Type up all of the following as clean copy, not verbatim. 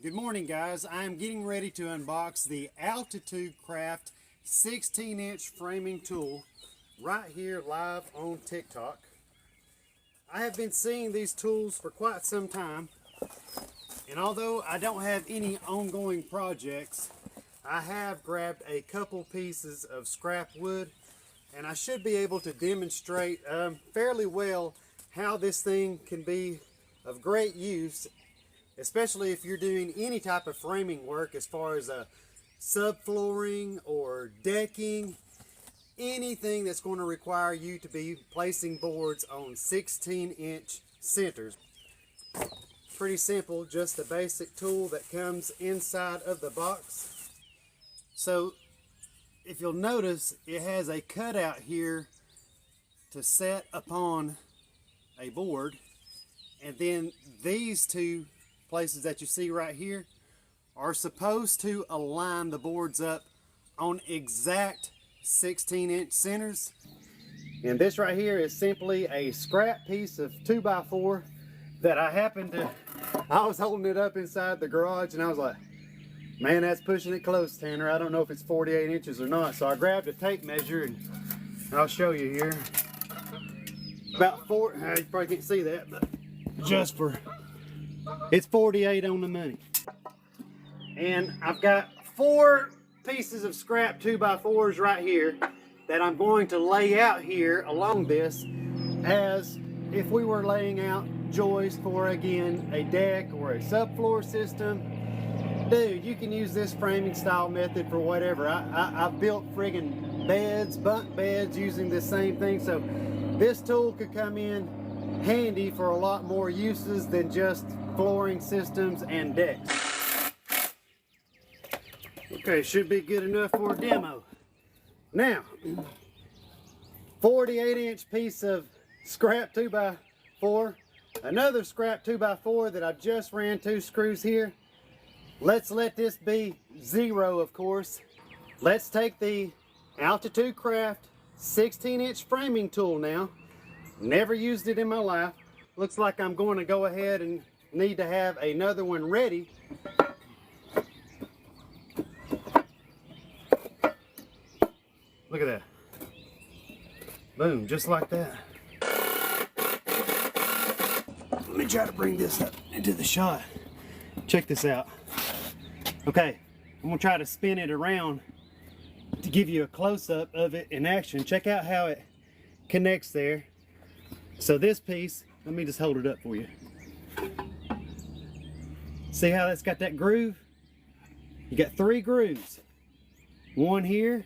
Good morning, guys. I'm getting ready to unbox the AltitudeCraft 16-inch framing tool right here live on TikTok. I have been seeing these tools for quite some time, and although I don't have any ongoing projects, I have grabbed a couple pieces of scrap wood, and I should be able to demonstrate fairly well how this thing can be of great use, especially if you're doing any type of framing work as far as subflooring or decking, anything that's going to require you to be placing boards on 16-inch centers. Pretty simple, just a basic tool that comes inside of the box. So if you'll notice, it has a cutout here to set upon a board, and then these two places that you see right here are supposed to align the boards up on exact 16-inch centers. And this right here is simply a scrap piece of 2x4 that I was holding it up inside the garage, and I was like, man, that's pushing it close, Tanner. I don't know if it's 48 inches or not. So I grabbed a tape measure, and I'll show you here. About four, you probably can't see that, but it's 48 on the money. And I've got 4 pieces of scrap 2x4s right here that I'm going to lay out here along this as if we were laying out joists for, again, a deck or a subfloor system. Dude, you can use this framing style method for whatever. I've built friggin' beds, bunk beds using this same thing, so this tool could come in handy for a lot more uses than just flooring systems and decks. Okay, should be good enough for a demo. Now, 48-inch piece of scrap 2x4, another scrap 2x4 that I just ran 2 screws here. Let's let this be 0, of course. Let's take the AltitudeCraft 16-inch framing tool now. Never used it in my life. Looks like I'm going to go ahead and need to have another one ready. Look at that. Boom, just like that. Let me try to bring this up into the shot. Check this out. Okay, I'm gonna try to spin it around to give you a close-up of it in action. Check out how it connects there. So this piece, let me just hold it up for you. See how that's got that groove? You got 3 grooves. One here,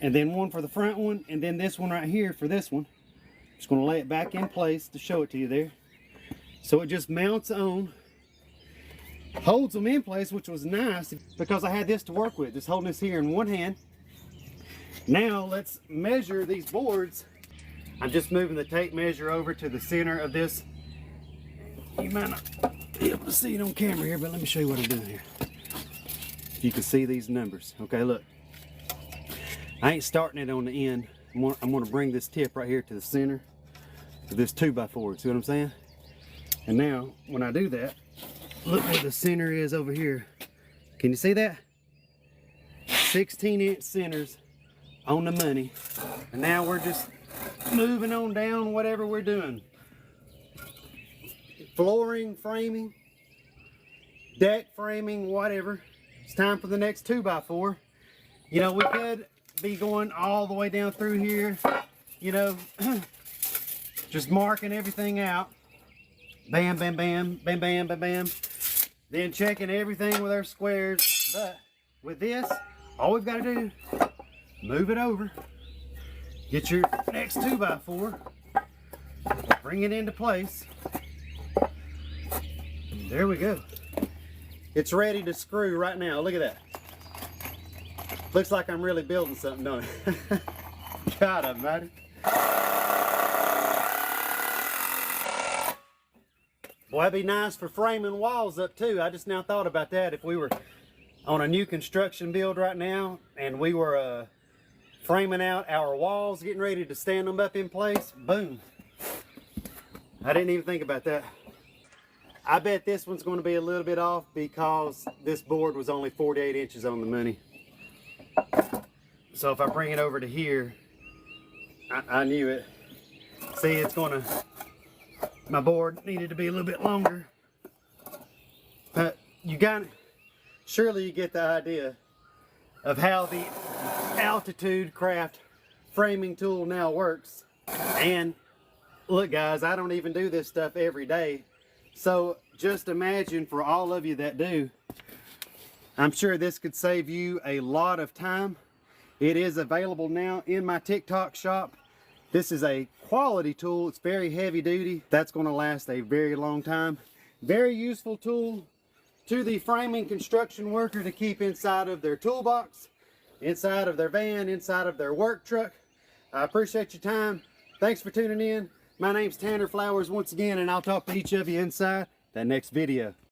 and then one for the front one, and then this one right here for this one. Just gonna lay it back in place to show it to you there. So it just mounts on, holds them in place, which was nice because I had this to work with, just holding this here in one hand. Now let's measure these boards. I'm just moving the tape measure over to the center of this. You might not be able to see it on camera here, but let me show you what I'm doing here. You can see these numbers. Okay, look. I ain't starting it on the end. I'm gonna bring this tip right here to the center of this 2x4. See what I'm saying? And now, when I do that, look where the center is over here. Can you see that? 16-inch centers on the money. And now we're just moving on down whatever we're doing. Flooring, framing, deck framing, whatever. It's time for the next 2x4. You know, we could be going all the way down through here, you know, just marking everything out. Bam, bam, bam, bam, bam, bam, bam. Then checking everything with our squares. But with this, all we've got to do, move it over. Get your next 2x4, bring it into place. There we go. It's ready to screw right now. Look at that. Looks like I'm really building something, don't it? God almighty. Boy, that'd be nice for framing walls up too. I just now thought about that. If we were on a new construction build right now and we were framing out our walls, getting ready to stand them up in place, boom. I didn't even think about that. I bet this one's going to be a little bit off because this board was only 48 inches on the money. So if I bring it over to here, I knew it. See, it's going to, my board needed to be a little bit longer. But you got, surely you get the idea of how the AltitudeCraft framing tool now works. And look guys, I don't even do this stuff every day. So just imagine for all of you that do, I'm sure this could save you a lot of time. It is available now in my TikTok shop. This is a quality tool. It's very heavy duty. That's going to last a very long time. Very useful tool to the framing construction worker to keep inside of their toolbox, inside of their van, inside of their work truck. I appreciate your time. Thanks for tuning in. My name's Tanner Flowers once again, and I'll talk to each of you inside that next video.